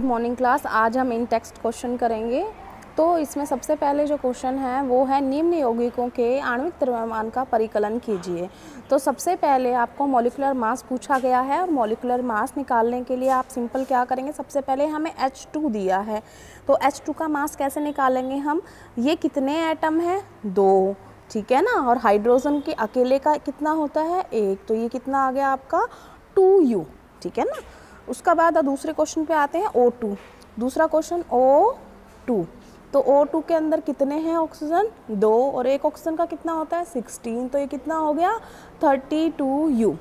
Morning class. आज हम इन text question करेंगे। तो इसमें सबसे पहले जो क्वेश्चन है वो है निम्न यौगिकों के आणविक द्रव्यमान का परिकलन कीजिए। तो सबसे पहले आपको मॉलिक्यूलर मास पूछा गया है और मॉलिक्यूलर मास निकालने के लिए आप सिंपल क्या करेंगे, सबसे पहले हमें H2 दिया है तो H2 का मास कैसे निकालेंगे हम। ये कितने एटम है, 2, ठीक है ना। और हाइड्रोजन के अकेले का कितना होता है, 1, तो ये कितना आ गया आपका 2U, ठीक है ना। उसका बाद दूसरे क्वेश्चन पे आते हैं O2। दूसरा क्वेश्चन O2, तो O2 के अंदर कितने हैं ऑक्सीजन, 2, और एक ऑक्सीजन का कितना होता है 16, तो ये कितना हो गया 32U।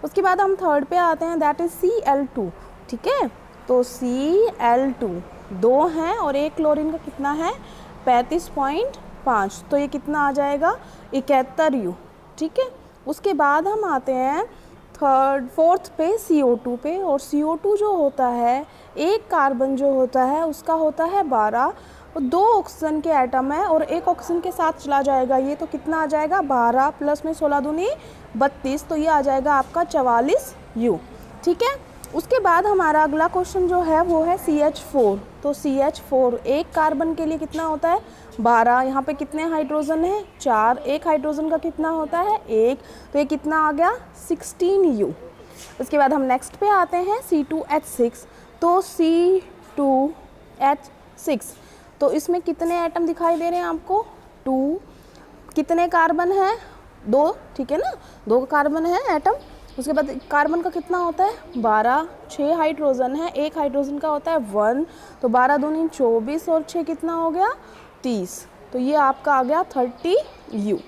उसके बाद हम थर्ड पे आते हैं, दैट इज Cl2, ठीक है। तो Cl2 2 हैं और एक क्लोरीन का कितना है 35.5, तो ये कितना आ जाएगा 71U, ठीक है। उसके बाद हम आते हैं फोर्थ पे CO2 पे, और CO2 जो होता है, एक कार्बन जो होता है उसका होता है 12, और 2 ऑक्सीजन के एटम है और एक ऑक्सीजन के साथ चला जाएगा ये, तो कितना आ जाएगा 12 प्लस में 16 दूनी 32, तो ये आ जाएगा आपका 44U, ठीक है। उसके बाद हमारा अगला क्वेश्चन जो है वो है CH4। तो CH4 एक कार्बन के लिए कितना होता है 12, यहाँ पे कितने हाइड्रोजन है 4, एक हाइड्रोजन का कितना होता है 1, तो ये कितना आ गया 16U। उसके बाद हम नेक्स्ट पे आते हैं C2H6। तो C2H6, तो इसमें कितने एटम दिखाई दे रहे हैं आपको 2, कितने कार्बन है 2, ठीक है ना, 2 कार्बन है एटम। उसके बाद कार्बन का कितना होता है 12, 6 हाइड्रोजन है, एक हाइड्रोजन का होता है 1, तो 12 दूनी 24 और 6 कितना हो गया 30, तो ये आपका आ गया 30U।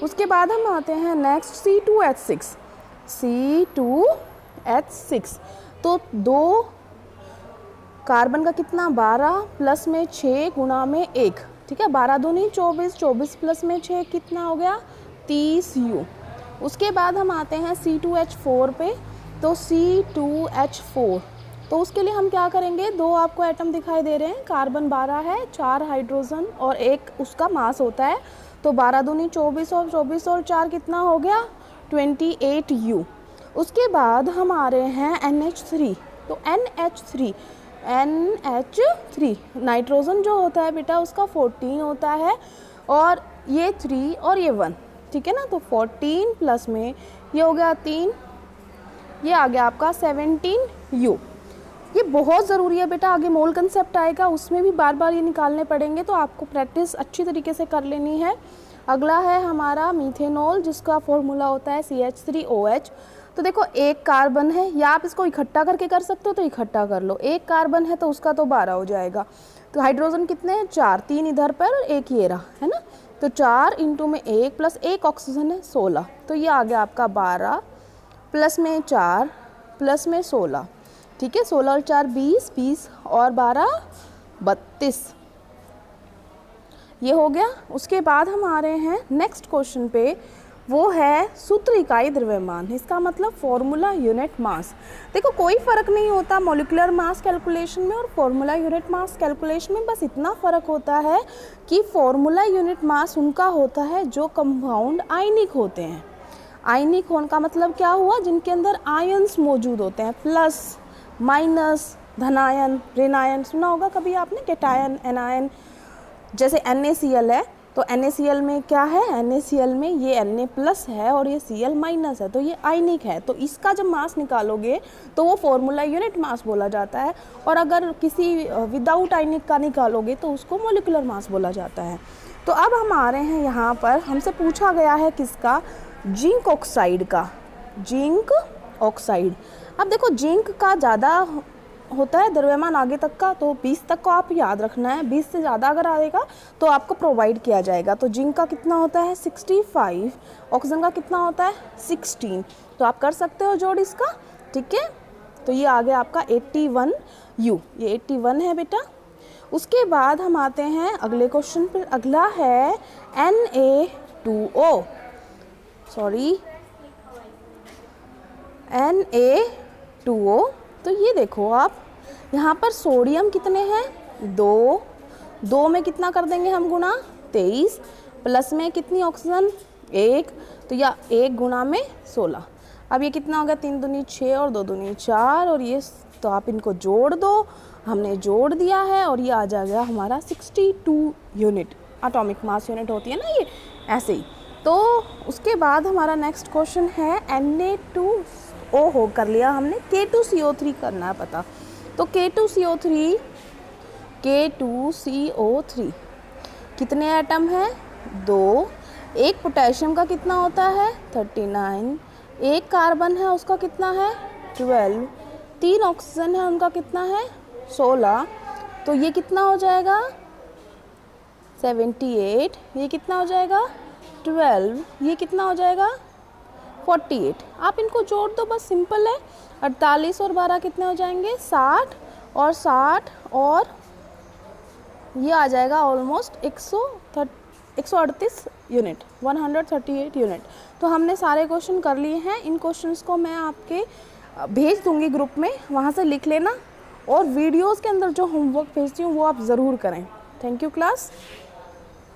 उसके बाद हम आते हैं नेक्स्ट C2H6। C2H6, तो 2 कार्बन का कितना 12 प्लस में 6 गुणा में 1, ठीक है, 12 दूनी 24, 24 प्लस में 6 कितना हो गया 30U। उसके बाद हम आते हैं C2H4 पे। तो C2H4, तो उसके लिए हम क्या करेंगे, 2 आपको एटम दिखाई दे रहे हैं, कार्बन 12 है, 4 हाइड्रोजन और एक उसका मास होता है, तो 12 दूनी 24 और 24 और 4 कितना हो गया 28U। उसके बाद हम आ रहे हैं NH3। तो NH3 नाइट्रोजन जो होता है बेटा उसका 14 होता है, और ये 3 और ये 1, ठीक है ना। तो 14 प्लस में ये हो गया 3, ये आ गया आपका 17U। ये बहुत ज़रूरी है बेटा, आगे मोल कंसेप्ट आएगा उसमें भी बार बार ये निकालने पड़ेंगे, तो आपको प्रैक्टिस अच्छी तरीके से कर लेनी है। अगला है हमारा मीथेनॉल, जिसका फॉर्मूला होता है CH3OH। तो देखो एक कार्बन है, या आप इसको इकट्ठा करके कर सकते हो तो इकट्ठा कर लो, एक कार्बन है तो उसका तो 12 हो जाएगा। तो हाइड्रोजन कितने हैं 4, 3 इधर पर एक ये रहा है ना, तो 4 इंटू में 1 प्लस 1 ऑक्सीजन है 16, तो ये आ गया आपका 12 प्लस में 4 प्लस में 16, ठीक है, 16 और 4 20, 20 और 12 32, ये हो गया। उसके बाद हम आ रहे हैं नेक्स्ट क्वेश्चन पे, वो है सूत्र इकाई द्रव्यमान, इसका मतलब फॉर्मूला यूनिट मास। देखो कोई फ़र्क नहीं होता मॉलिक्यूलर मास कैलकुलेशन में और फॉर्मूला यूनिट मास कैलकुलेशन में, बस इतना फ़र्क होता है कि फॉर्मूला यूनिट मास उनका होता है जो कंपाउंड आयनिक होते हैं। आयनिक होने का मतलब क्या हुआ, जिनके अंदर आयन्स मौजूद होते हैं, प्लस माइनस, धनायन ऋणायन, सुना होगा कभी आपने, कैटायन एनायन। जैसे NaCl है, तो NaCl में क्या है, NaCl में ये Na प्लस है और ये Cl माइनस है, तो ये आयनिक है। तो इसका जब मास निकालोगे तो वो फॉर्मूला यूनिट मास बोला जाता है, और अगर किसी विदाउट आयनिक का निकालोगे तो उसको मॉलिक्यूलर मास बोला जाता है। तो अब हम आ रहे हैं यहाँ पर, हमसे पूछा गया है किसका, जिंक ऑक्साइड का, जिंक ऑक्साइड। अब देखो जिंक का ज़्यादा होता है द्रव्यमान आगे तक का, तो 20 तक को आप याद रखना है, 20 से ज़्यादा अगर आएगा तो आपको प्रोवाइड किया जाएगा। तो जिंक का कितना होता है 65, ऑक्सीजन का कितना होता है 16, तो आप कर सकते हो जोड़ इसका, ठीक है। तो ये आ गया आपका 81U, ये 81 है बेटा। उसके बाद हम आते हैं अगले क्वेश्चन पर, अगला है Na2O, Na2O। तो ये देखो आप, यहाँ पर सोडियम कितने हैं 2 में कितना कर देंगे हम गुणा 23, प्लस में कितनी ऑक्सीजन 1, तो या 1 गुणा में 16। अब ये कितना हो गया 3 दूनी 6 और 2 दूनी 4, और ये तो आप इनको जोड़ दो हमने जोड़ दिया है और ये आ जाएगा हमारा 62 यूनिट। एटॉमिक मास यूनिट होती है ना ये, ऐसे ही। तो उसके बाद हमारा नेक्स्ट क्वेश्चन है Na2O हो कर लिया हमने, K2CO3 करना है पता। तो K2CO3 कितने एटम हैं? 2। एक पोटेशियम का कितना होता है? 39। एक कार्बन है उसका कितना है? 12। 3 ऑक्सीजन है उनका कितना है? 16। तो ये कितना हो जाएगा? 78। ये कितना हो जाएगा? 12। ये कितना हो जाएगा? 48। आप इनको जोड़ दो, बस सिंपल है। 48 और 12 कितने हो जाएंगे? 60 और 60 और ये आ जाएगा ऑलमोस्ट 138 यूनिट, 138 यूनिट। तो हमने सारे क्वेश्चन कर लिए हैं। इन क्वेश्चंस को मैं आपके भेज दूंगी ग्रुप में, वहाँ से लिख लेना। और वीडियोस के अंदर जो होमवर्क भेजती हूँ वो आप ज़रूर करें। Thank you class.